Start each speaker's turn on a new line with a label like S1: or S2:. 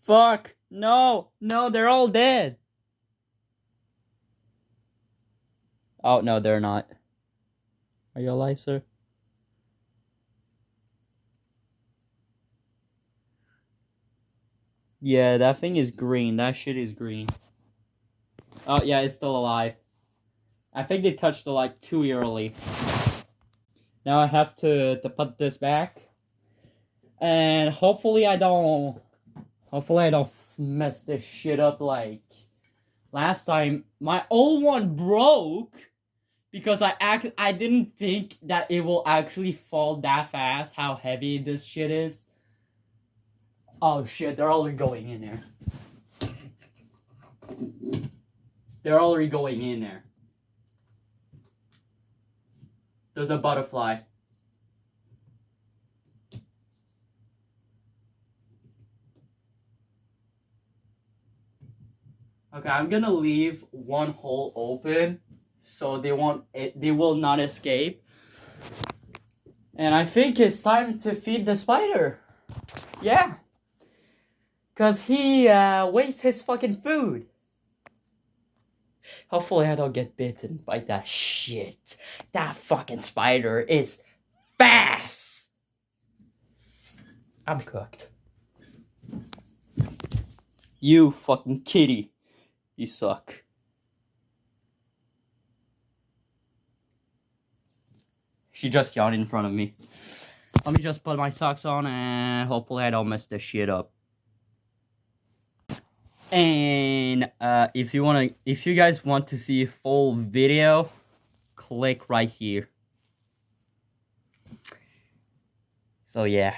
S1: Fuck. No. No, they're all dead. Oh, no, they're not. Are you alive, sir? Yeah, that thing is green. That shit is green. Oh, yeah, it's still alive. I think they touched the light too early. Now I have to put this back. And hopefully I don't mess this shit up like last time. My old one broke because I didn't think that it will actually fall that fast, how heavy this shit is. Oh shit, they're already going in there. They're already going in there. There's a butterfly. Okay, I'm gonna leave one hole open so they will not escape. And I think it's time to feed the spider. Yeah. Cause he wastes his fucking food. Hopefully I don't get bitten by that shit. That fucking spider is fast. I'm cooked. You fucking kitty. You suck. She just yawned in front of me. Let me just put my socks on and hopefully I don't mess this shit up. And if you guys want to see a full video, click right here. So yeah.